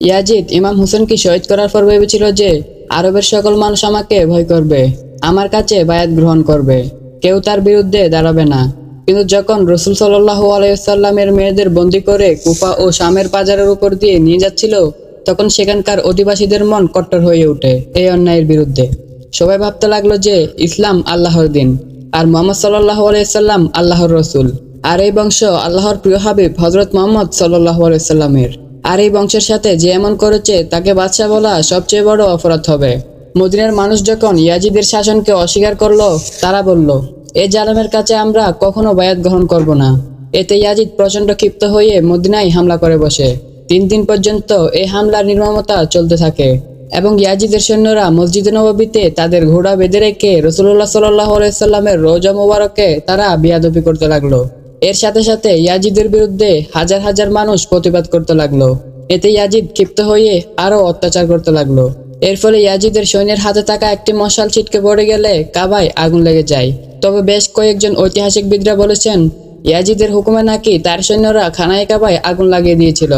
Yazid ইমাম হুসেনকে শহীদ করার পর ভেবেছিল যে আরবের সকল মানুষ আমাকে ভয় করবে, আমার কাছে বায়াত গ্রহণ করবে, কেউ তার বিরুদ্ধে দাঁড়াবে না। কিন্তু যখন রসুল সাল্লাল্লাহু আলাইহি ওয়াসাল্লামের মেয়েদের বন্দী করে কুফা ও শামের বাজারের উপর দিয়ে নিয়ে যাচ্ছিল, তখন সেখানকার অধিবাসীদের মন কট্টর হয়ে ওঠে এই অন্যায়ের বিরুদ্ধে। সবাই ভাবতে লাগলো যে ইসলাম আল্লাহর দিন, আর মুহাম্মদ সাল্লাল্লাহু আলাইহি ওয়াসাল্লাম আল্লাহর রসুল, আর এই বংশ আল্লাহর প্রিয় হাবিব হযরত মুহাম্মদ সাল্লাল্লাহু আলাইহি ওয়াসাল্লামের। আর এই বংশের সাথে যে এমন করেছে তাকে বাদশা বলা সবচেয়ে বড় অপরাধ হবে। মদিনার মানুষ যখন ইয়াজিদের শাসনকে অস্বীকার করলো, তারা বলল, এই জালেমের কাছে আমরা কখনো বায়াত গ্রহণ করব না। এতে ইয়াজিদ প্রচন্ড ক্ষিপ্ত হয়ে মদিনায় হামলা করে বসে। 3 দিন পর্যন্ত এই হামলার নির্মমতা চলতে থাকে এবং ইয়াজিদের সৈন্যরা মসজিদে নববীতে তাদের ঘোড়া বেঁধে রেখে রাসূলুল্লাহ সাল্লাল্লাহু আলাইহি সাল্লামের রওজা মোবারকে তারা বিয়াদবি করতে লাগলো। এর সাথে সাথে ইয়াজিদের বিরুদ্ধে হাজার হাজার মানুষ প্রতিবাদ করতে লাগলো। এতে ইয়াজিদ ক্ষিপ্ত হয়ে আরো অত্যাচার করতে লাগলো। এর ফলে ইয়াজিদের সৈন্যের হাতে থাকা একটি মশাল ছিটকে পড়ে গেলে কাবায় আগুন লেগে যায়। তবে বেশ কয়েকজন ঐতিহাসিকবিদরা বলেছেন, ইয়াজিদের হুকুমে নাকি তার সৈন্যরা খানায় কাবায় আগুন লাগিয়ে দিয়েছিল।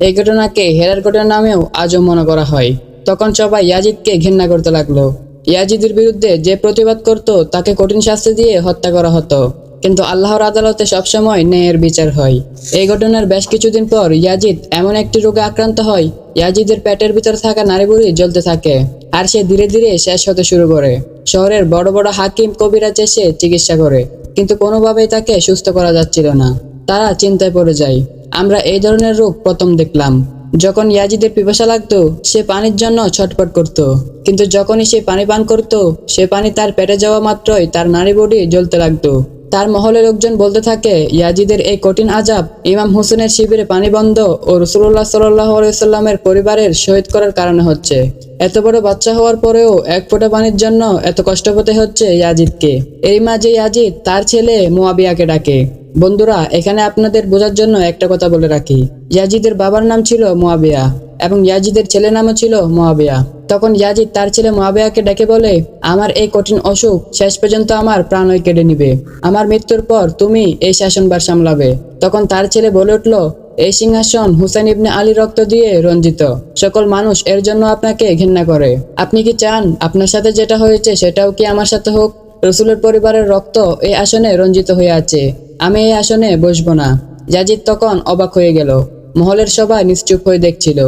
এই ঘটনাকে হেরার ঘটনা নামেও আজও মনে করা হয়। তখন সবাই ইয়াজিদকে ঘৃণা করতে লাগলো। ইয়াজিদের বিরুদ্ধে যে প্রতিবাদ করত তাকে কঠিন শাস্তি দিয়ে হত্যা করা হতো। কিন্তু আল্লাহর আদালতে সবসময় ন্যায়ের বিচার হয়। এই ঘটনার বেশ কিছুদিন পর ইয়াজিদ এমন একটি রোগে আক্রান্ত হয়, ইয়াজিদের পেটের ভিতর থাকা নাড়িভুড়ি জ্বলতে থাকে আর সে ধীরে ধীরে শেষ হতে শুরু করে। শহরের বড় বড় হাকিম কবিরাজ এসে চিকিৎসা করে, কিন্তু কোনোভাবেই তাকে সুস্থ করা যাচ্ছিল না। তারা চিন্তায় পড়ে যায়। আমরা এই ধরনের রোগ প্রথম দেখলাম। যখন ইয়াজিদের পিপাসা লাগতো, সে পানির জন্য ছটফট করত, কিন্তু যখনই সে পানি পান করত, সে পানি তার পেটে যাওয়া মাত্রই তার নাড়িভুড়ি জ্বলতে লাগতো। তার মহলের লোকজন বলতে থাকে, ইয়াজিদের এই কঠিন আযাব ইমাম হুসেনের শিবিরে পানি বন্ধ ও রাসূলুল্লাহ সাল্লাল্লাহু আলাইহি ওয়াসাল্লামের পরিবারের শহীদ করার কারণে হচ্ছে। এত বড় বাচ্চা হওয়ার পরেও এক ফোঁটা পানির জন্য এত কষ্ট পেতে হচ্ছে ইয়াজিদকে। এরই মাঝে ইয়াজিদ তার ছেলে মুয়াবিয়াকে ডাকে। বন্ধুরা, এখানে আপনাদের বোঝার জন্য একটা কথা বলে রাখি, ইয়াজিদের বাবার নাম ছিল মুয়াবিয়া এবং ইয়াজিদের ছেলের নামও ছিল মুয়াবিয়া। তখন ইয়াজিদ তার ছেলে মুয়াবিয়াকে ডেকে বলে, আমার এই কঠিন অসুখ শেষ পর্যন্ত আমার প্রাণই কেড়ে নিবে। আমার মৃত্যুর পর তুমি এই শাসনভার সামলাবে। তখন তার ছেলে বলে উঠল, এই সিংহাসন হুসাইন ইবনে আলী রক্ত দিয়ে রঞ্জিত। সকল মানুষ এর জন্য আপনাকে ঘৃণা করে। আপনি কি চান আপনার সাথে যেটা হয়েছে সেটাও কি আমার সাথে হোক? রসুলের পরিবারের রক্ত এই আসনে রঞ্জিত হয়ে আছে, আমি এই আসনে বসবো না। ইয়াজিদ তখন অবাক হয়ে গেল। মহলের সবাই নিশ্চুপ হয়ে দেখছিল।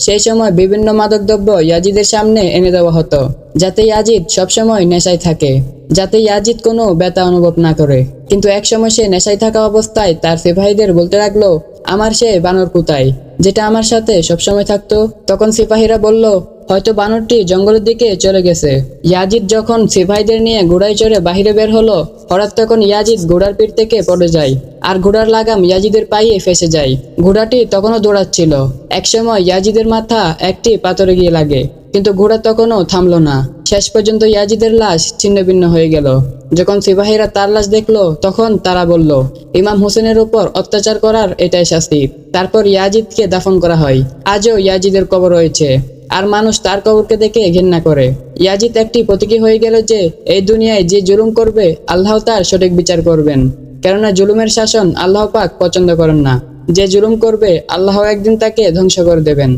সেই সময় বিভিন্ন মাদকদ্রব্য ইয়াজিদের সামনে এনে দেওয়া হতো, যাতে ইয়াজিদ সবসময় নেশায় থাকে, যাতে ইয়াজিদ কোনো ব্যথা অনুভব না করে। কিন্তু একসময় সে নেশায় থাকা অবস্থায় তার সিপাহীদের বলতে লাগলো, আমার সে বানর কোথায়, যেটা আমার সাথে সবসময় থাকতো? তখন সিপাহীরা বলল, হয়তো বানরটি জঙ্গলের দিকে চলে গেছে। ইয়াজিদ যখন সিপাহীদের নিয়ে ঘোড়ায় চড়ে বাহিরে বের হলো, হঠাৎ তখন ইয়াজিদ ঘোড়ার পিঠ থেকে পড়ে যায় আর ঘোড়ার লাগাম ইয়াজিদের পায়ে ফেসে যায়। ঘোড়াটি তখনও দৌড়াচ্ছিল। একসময় ইয়াজিদের মাথা একটি পাথরে গিয়ে লাগে, কিন্তু ঘোড়া তখনও থামলো না। শেষ পর্যন্ত ইয়াজিদের লাশ ছিন্নভিন্ন হয়ে গেল। যখন সিপাহীরা তার লাশ দেখলো, তখন তারা বলল, ইমাম হোসেনের উপর অত্যাচার করার এটাই শাস্তি। তারপর ইয়াজিদকে দাফন করা হয়। আজও ইয়াজিদের কবর রয়েছে, আর মানুষ তার কবরকে দেখে ঘৃণা করে। ইয়াজিদ একটি প্রতীকী হয়ে গেল যে এই দুনিয়ায় যে জুলুম করবে আল্লাহ তার সঠিক বিচার করবেন, কেননা জুলুমের শাসন আল্লাহ পাক পছন্দ করেন না। যে জুলুম করবে আল্লাহ একদিন তাকে ধ্বংস করে দেবেন।